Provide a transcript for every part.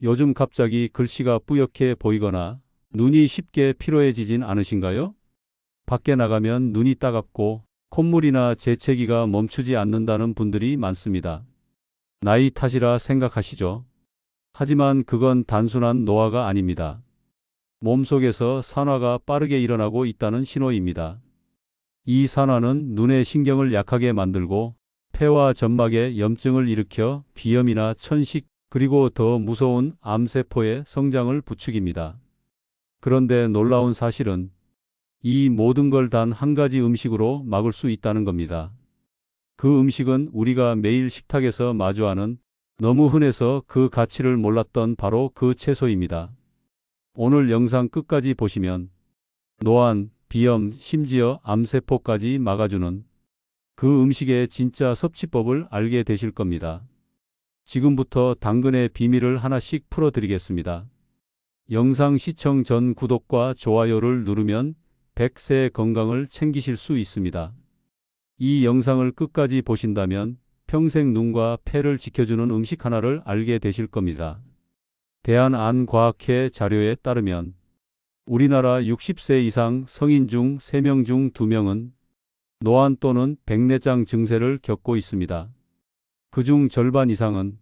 요즘 갑자기 글씨가 뿌옇게 보이거나 눈이 쉽게 피로해지진 않으신가요? 밖에 나가면 눈이 따갑고 콧물이나 재채기가 멈추지 않는다는 분들이 많습니다. 나이 탓이라 생각하시죠? 하지만 그건 단순한 노화가 아닙니다. 몸속에서 산화가 빠르게 일어나고 있다는 신호입니다. 이 산화는 눈의 신경을 약하게 만들고 폐와 점막에 염증을 일으켜 비염이나 천식, 그리고 더 무서운 암세포의 성장을 부추깁니다. 그런데 놀라운 사실은 이 모든 걸 단 한 가지 음식으로 막을 수 있다는 겁니다. 그 음식은 우리가 매일 식탁에서 마주하는, 너무 흔해서 그 가치를 몰랐던 바로 그 채소입니다. 오늘 영상 끝까지 보시면 노안, 비염, 심지어 암세포까지 막아주는 그 음식의 진짜 섭취법을 알게 되실 겁니다. 지금부터 당근의 비밀을 하나씩 풀어드리겠습니다. 영상 시청 전 구독과 좋아요를 누르면 100세의 건강을 챙기실 수 있습니다. 이 영상을 끝까지 보신다면 평생 눈과 폐를 지켜주는 음식 하나를 알게 되실 겁니다. 대한암과학회 자료에 따르면 우리나라 60세 이상 성인 중 3명 중 2명은 노안 또는 백내장 증세를 겪고 있습니다. 그중 절반 이상은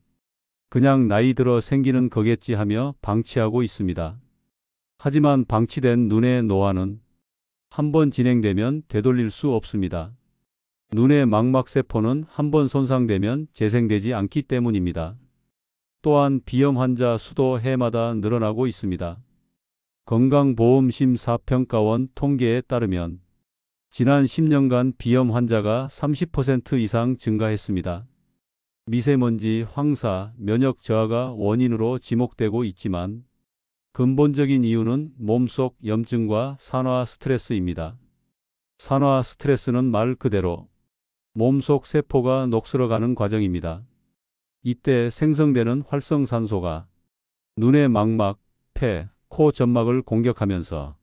그냥 나이 들어 생기는 거겠지 하며 방치하고 있습니다. 하지만 방치된 눈의 노안은 한번 진행되면 되돌릴 수 없습니다. 눈의 망막세포는 한번 손상되면 재생되지 않기 때문입니다. 또한 비염 환자 수도 해마다 늘어나고 있습니다. 건강보험심사평가원 통계에 따르면 지난 10년간 비염 환자가 30% 이상 증가했습니다. 미세먼지, 황사, 면역 저하가 원인으로 지목되고 있지만 근본적인 이유는 몸속 염증과 산화 스트레스입니다. 산화 스트레스는 말 그대로 몸속 세포가 녹슬어가는 과정입니다. 이때 생성되는 활성산소가 눈의 망막, 폐, 코 점막을 공격하면서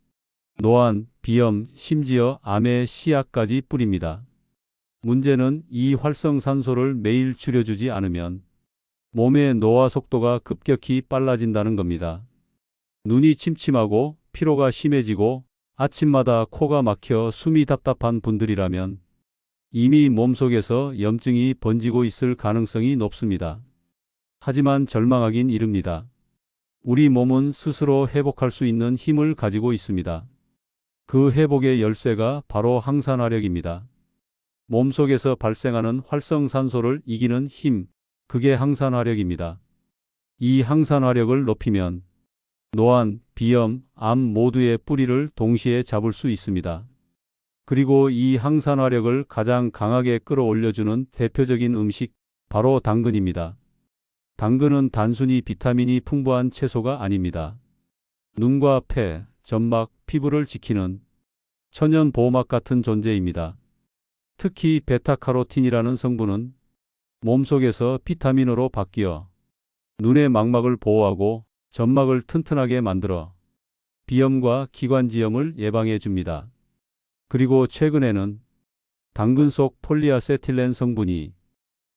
노안, 비염, 심지어 암의 씨앗까지 뿌립니다. 문제는 이 활성산소를 매일 줄여주지 않으면 몸의 노화 속도가 급격히 빨라진다는 겁니다. 눈이 침침하고 피로가 심해지고 아침마다 코가 막혀 숨이 답답한 분들이라면 이미 몸속에서 염증이 번지고 있을 가능성이 높습니다. 하지만 절망하긴 이릅니다. 우리 몸은 스스로 회복할 수 있는 힘을 가지고 있습니다. 그 회복의 열쇠가 바로 항산화력입니다. 몸속에서 발생하는 활성산소를 이기는 힘, 그게 항산화력입니다. 이 항산화력을 높이면 노안, 비염, 암 모두의 뿌리를 동시에 잡을 수 있습니다. 그리고 이 항산화력을 가장 강하게 끌어올려주는 대표적인 음식, 바로 당근입니다. 당근은 단순히 비타민이 풍부한 채소가 아닙니다. 눈과 폐, 점막, 피부를 지키는 천연 보호막 같은 존재입니다. 특히 베타카로틴이라는 성분은 몸속에서 비타민으로 바뀌어 눈의 망막을 보호하고 점막을 튼튼하게 만들어 비염과 기관지염을 예방해 줍니다. 그리고 최근에는 당근 속 폴리아세틸렌 성분이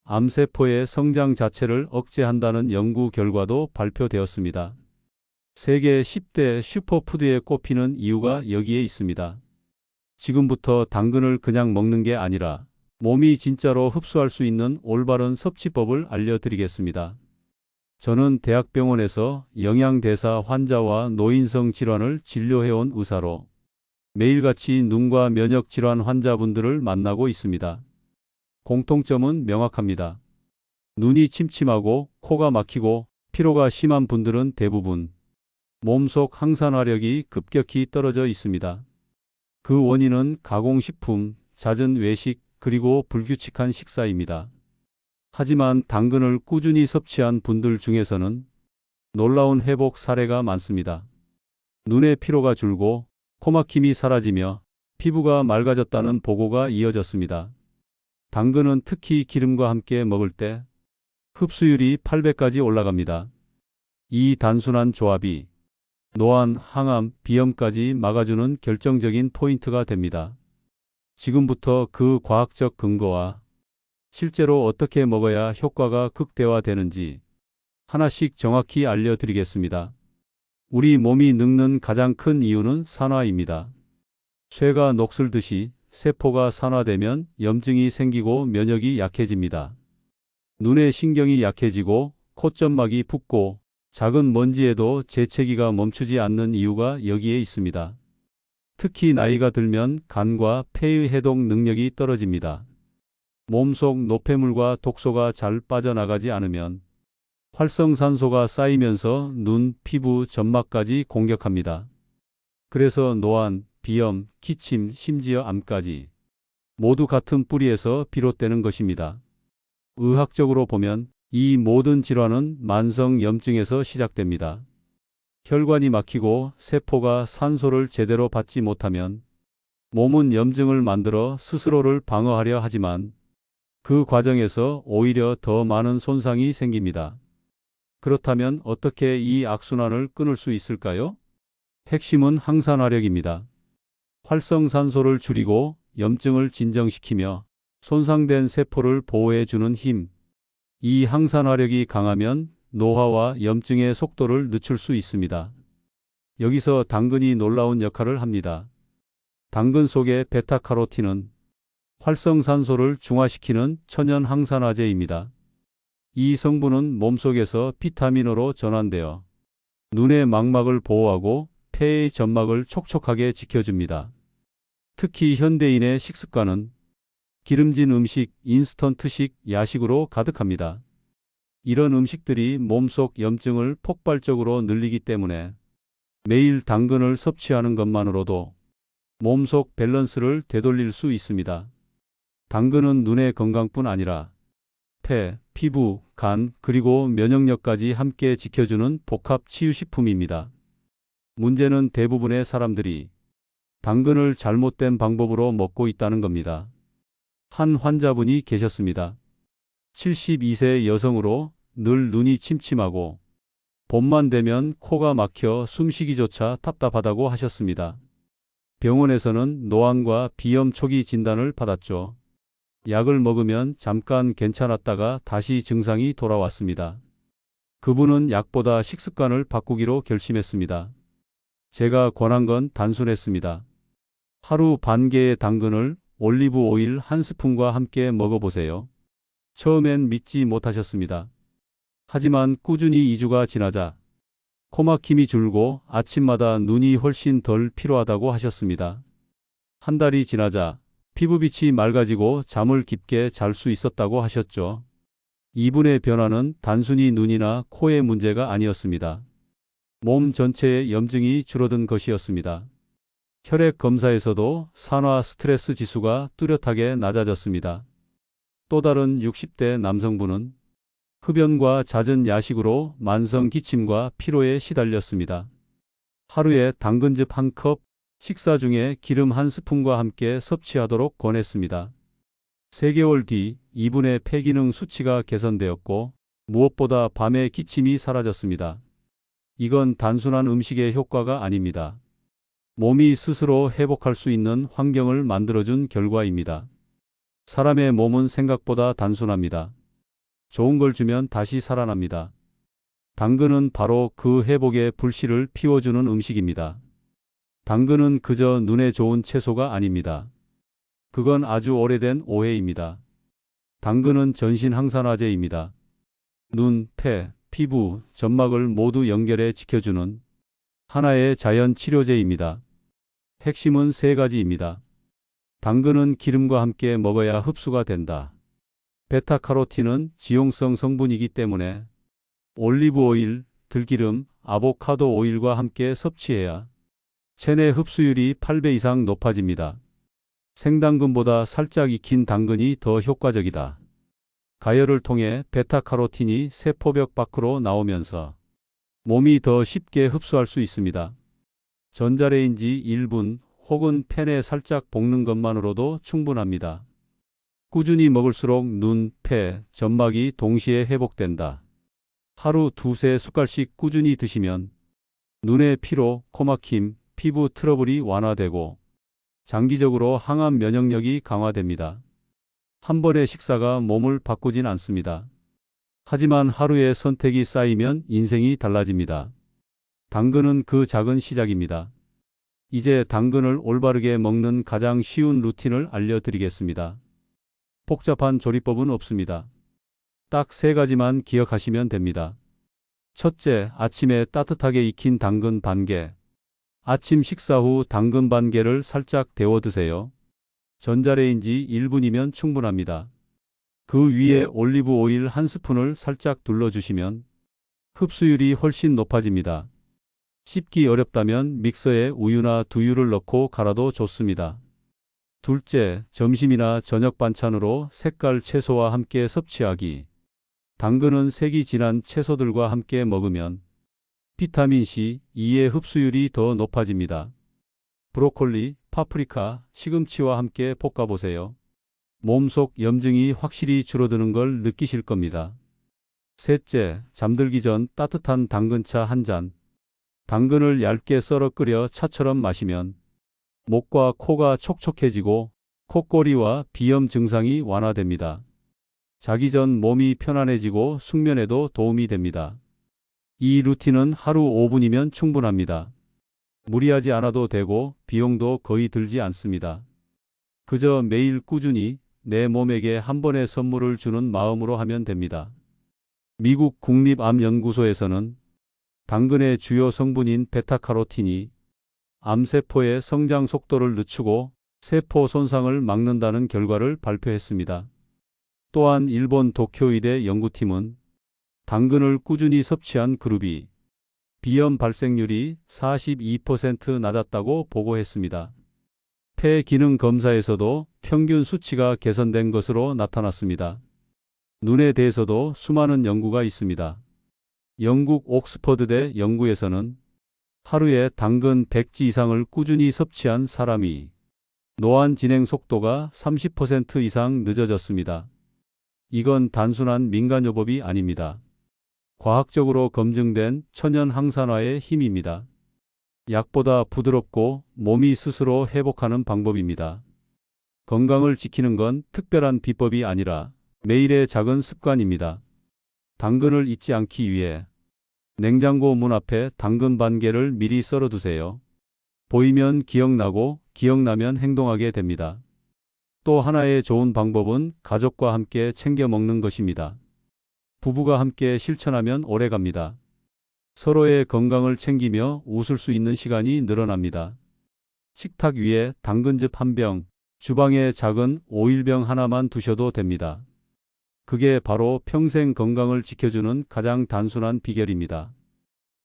암세포의 성장 자체를 억제한다는 연구 결과도 발표되었습니다. 세계 10대 슈퍼푸드에 꼽히는 이유가 여기에 있습니다. 지금부터 당근을 그냥 먹는 게 아니라 몸이 진짜로 흡수할 수 있는 올바른 섭취법을 알려드리겠습니다. 저는 대학병원에서 영양대사 환자와 노인성 질환을 진료해온 의사로 매일같이 눈과 면역 질환 환자분들을 만나고 있습니다. 공통점은 명확합니다. 눈이 침침하고 코가 막히고 피로가 심한 분들은 대부분 몸속 항산화력이 급격히 떨어져 있습니다. 그 원인은 가공식품, 잦은 외식, 그리고 불규칙한 식사입니다. 하지만 당근을 꾸준히 섭취한 분들 중에서는 놀라운 회복 사례가 많습니다. 눈의 피로가 줄고 코막힘이 사라지며 피부가 맑아졌다는 보고가 이어졌습니다. 당근은 특히 기름과 함께 먹을 때 흡수율이 8배까지 올라갑니다. 이 단순한 조합이 노안, 항암, 비염까지 막아주는 결정적인 포인트가 됩니다. 지금부터 그 과학적 근거와 실제로 어떻게 먹어야 효과가 극대화되는지 하나씩 정확히 알려드리겠습니다. 우리 몸이 늙는 가장 큰 이유는 산화입니다. 쇠가 녹슬듯이 세포가 산화되면 염증이 생기고 면역이 약해집니다. 눈의 신경이 약해지고 콧점막이 붓고 작은 먼지에도 재채기가 멈추지 않는 이유가 여기에 있습니다. 특히 나이가 들면 간과 폐의 해독 능력이 떨어집니다. 몸속 노폐물과 독소가 잘 빠져나가지 않으면 활성산소가 쌓이면서 눈, 피부, 점막까지 공격합니다. 그래서 노안, 비염, 기침, 심지어 암까지 모두 같은 뿌리에서 비롯되는 것입니다. 의학적으로 보면 이 모든 질환은 만성 염증에서 시작됩니다. 혈관이 막히고 세포가 산소를 제대로 받지 못하면 몸은 염증을 만들어 스스로를 방어하려 하지만 그 과정에서 오히려 더 많은 손상이 생깁니다. 그렇다면 어떻게 이 악순환을 끊을 수 있을까요? 핵심은 항산화력입니다. 활성산소를 줄이고 염증을 진정시키며 손상된 세포를 보호해주는 힘. 이 항산화력이 강하면 노화와 염증의 속도를 늦출 수 있습니다. 여기서 당근이 놀라운 역할을 합니다. 당근 속의 베타카로틴은 활성산소를 중화시키는 천연 항산화제입니다. 이 성분은 몸속에서 비타민으로 전환되어 눈의 망막을 보호하고 폐의 점막을 촉촉하게 지켜줍니다. 특히 현대인의 식습관은 기름진 음식, 인스턴트식, 야식으로 가득합니다. 이런 음식들이 몸속 염증을 폭발적으로 늘리기 때문에 매일 당근을 섭취하는 것만으로도 몸속 밸런스를 되돌릴 수 있습니다. 당근은 눈의 건강뿐 아니라 폐, 피부, 간, 그리고 면역력까지 함께 지켜주는 복합 치유식품입니다. 문제는 대부분의 사람들이 당근을 잘못된 방법으로 먹고 있다는 겁니다. 한 환자분이 계셨습니다. 72세 여성으로 늘 눈이 침침하고 봄만 되면 코가 막혀 숨쉬기조차 답답하다고 하셨습니다. 병원에서는 노안과 비염 초기 진단을 받았죠. 약을 먹으면 잠깐 괜찮았다가 다시 증상이 돌아왔습니다. 그분은 약보다 식습관을 바꾸기로 결심했습니다. 제가 권한 건 단순했습니다. 하루 반 개의 당근을 올리브 오일 한 스푼과 함께 먹어보세요. 처음엔 믿지 못하셨습니다. 하지만 꾸준히 2주가 지나자 코막힘이 줄고 아침마다 눈이 훨씬 덜 피로하다고 하셨습니다. 한 달이 지나자 피부빛이 맑아지고 잠을 깊게 잘 수 있었다고 하셨죠. 이분의 변화는 단순히 눈이나 코의 문제가 아니었습니다. 몸 전체의 염증이 줄어든 것이었습니다. 혈액 검사에서도 산화 스트레스 지수가 뚜렷하게 낮아졌습니다. 또 다른 60대 남성분은 흡연과 잦은 야식으로 만성 기침과 피로에 시달렸습니다. 하루에 당근즙 한 컵, 식사 중에 기름 한 스푼과 함께 섭취하도록 권했습니다. 3개월 뒤 이분의 폐기능 수치가 개선되었고 무엇보다 밤에 기침이 사라졌습니다. 이건 단순한 음식의 효과가 아닙니다. 몸이 스스로 회복할 수 있는 환경을 만들어준 결과입니다. 사람의 몸은 생각보다 단순합니다. 좋은 걸 주면 다시 살아납니다. 당근은 바로 그 회복의 불씨를 피워주는 음식입니다. 당근은 그저 눈에 좋은 채소가 아닙니다. 그건 아주 오래된 오해입니다. 당근은 전신 항산화제입니다. 눈, 폐, 피부, 점막을 모두 연결해 지켜주는 하나의 자연 치료제입니다. 핵심은 3가지입니다. 당근은 기름과 함께 먹어야 흡수가 된다. 베타카로틴은 지용성 성분이기 때문에 올리브 오일, 들기름, 아보카도 오일과 함께 섭취해야 체내 흡수율이 8배 이상 높아집니다. 생당근보다 살짝 익힌 당근이 더 효과적이다. 가열을 통해 베타카로틴이 세포벽 밖으로 나오면서 몸이 더 쉽게 흡수할 수 있습니다. 전자레인지 1분 혹은 팬에 살짝 볶는 것만으로도 충분합니다. 꾸준히 먹을수록 눈, 폐, 점막이 동시에 회복된다. 하루 2~3숟갈씩 꾸준히 드시면 눈의 피로, 코막힘, 피부 트러블이 완화되고 장기적으로 항암 면역력이 강화됩니다. 한 번의 식사가 몸을 바꾸진 않습니다. 하지만 하루의 선택이 쌓이면 인생이 달라집니다. 당근은 그 작은 시작입니다. 이제 당근을 올바르게 먹는 가장 쉬운 루틴을 알려드리겠습니다. 복잡한 조리법은 없습니다. 딱 세 가지만 기억하시면 됩니다. 첫째, 아침에 따뜻하게 익힌 당근 반 개. 아침 식사 후 당근 반 개를 살짝 데워 드세요. 전자레인지 1분이면 충분합니다. 그 위에 올리브 오일 한 스푼을 살짝 둘러주시면 흡수율이 훨씬 높아집니다. 씹기 어렵다면 믹서에 우유나 두유를 넣고 갈아도 좋습니다. 둘째, 점심이나 저녁 반찬으로 색깔 채소와 함께 섭취하기. 당근은 색이 진한 채소들과 함께 먹으면 비타민C, E의 흡수율이 더 높아집니다. 브로콜리, 파프리카, 시금치와 함께 볶아보세요. 몸속 염증이 확실히 줄어드는 걸 느끼실 겁니다. 셋째, 잠들기 전 따뜻한 당근차 한 잔. 당근을 얇게 썰어 끓여 차처럼 마시면 목과 코가 촉촉해지고 콧고리와 비염 증상이 완화됩니다. 자기 전 몸이 편안해지고 숙면에도 도움이 됩니다. 이 루틴은 하루 5분이면 충분합니다. 무리하지 않아도 되고 비용도 거의 들지 않습니다. 그저 매일 꾸준히 내 몸에게 한 번의 선물을 주는 마음으로 하면 됩니다. 미국 국립암연구소에서는 당근의 주요 성분인 베타카로틴이 암세포의 성장 속도를 늦추고 세포 손상을 막는다는 결과를 발표했습니다. 또한 일본 도쿄의대 연구팀은 당근을 꾸준히 섭취한 그룹이 비염 발생률이 42% 낮았다고 보고했습니다. 폐 기능 검사에서도 평균 수치가 개선된 것으로 나타났습니다. 눈에 대해서도 수많은 연구가 있습니다. 영국 옥스퍼드대 연구에서는 하루에 당근 100지 이상을 꾸준히 섭취한 사람이 노안 진행 속도가 30% 이상 늦어졌습니다. 이건 단순한 민간요법이 아닙니다. 과학적으로 검증된 천연 항산화의 힘입니다. 약보다 부드럽고 몸이 스스로 회복하는 방법입니다. 건강을 지키는 건 특별한 비법이 아니라 매일의 작은 습관입니다. 당근을 잊지 않기 위해 냉장고 문 앞에 당근 반 개를 미리 썰어두세요. 보이면 기억나고 기억나면 행동하게 됩니다. 또 하나의 좋은 방법은 가족과 함께 챙겨 먹는 것입니다. 부부가 함께 실천하면 오래갑니다. 서로의 건강을 챙기며 웃을 수 있는 시간이 늘어납니다. 식탁 위에 당근즙 한 병, 주방에 작은 오일병 하나만 두셔도 됩니다. 그게 바로 평생 건강을 지켜주는 가장 단순한 비결입니다.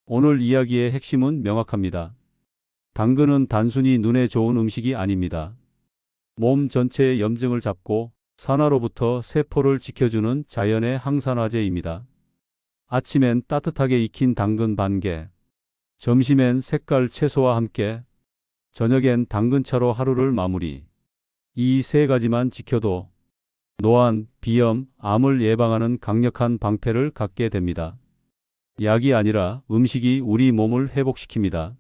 오늘 이야기의 핵심은 명확합니다. 당근은 단순히 눈에 좋은 음식이 아닙니다. 몸 전체의 염증을 잡고 산화로부터 세포를 지켜주는 자연의 항산화제입니다. 아침엔 따뜻하게 익힌 당근 반 개, 점심엔 색깔 채소와 함께, 저녁엔 당근차로 하루를 마무리. 이 세 가지만 지켜도 노안, 비염, 암을 예방하는 강력한 방패를 갖게 됩니다. 약이 아니라 음식이 우리 몸을 회복시킵니다.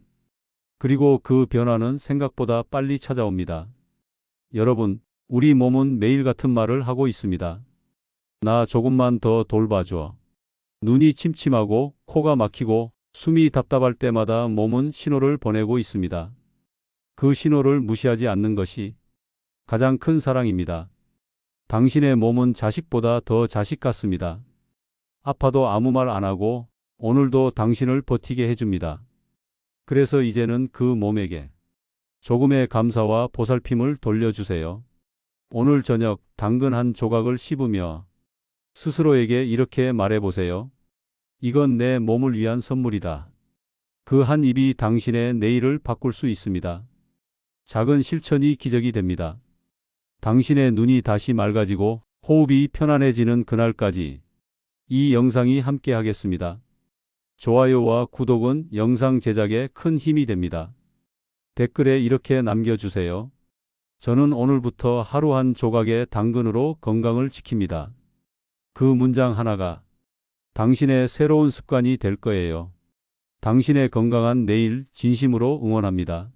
그리고 그 변화는 생각보다 빨리 찾아옵니다. 여러분, 우리 몸은 매일 같은 말을 하고 있습니다. 나 조금만 더 돌봐줘. 눈이 침침하고 코가 막히고 숨이 답답할 때마다 몸은 신호를 보내고 있습니다. 그 신호를 무시하지 않는 것이 가장 큰 사랑입니다. 당신의 몸은 자식보다 더 자식 같습니다. 아파도 아무 말 안 하고 오늘도 당신을 버티게 해줍니다. 그래서 이제는 그 몸에게 조금의 감사와 보살핌을 돌려주세요. 오늘 저녁 당근 한 조각을 씹으며 스스로에게 이렇게 말해보세요. 이건 내 몸을 위한 선물이다. 그 한 입이 당신의 내일을 바꿀 수 있습니다. 작은 실천이 기적이 됩니다. 당신의 눈이 다시 맑아지고 호흡이 편안해지는 그날까지 이 영상이 함께 하겠습니다. 좋아요와 구독은 영상 제작에 큰 힘이 됩니다. 댓글에 이렇게 남겨주세요. 저는 오늘부터 하루 한 조각의 당근으로 건강을 지킵니다. 그 문장 하나가 당신의 새로운 습관이 될 거예요. 당신의 건강한 내일 진심으로 응원합니다.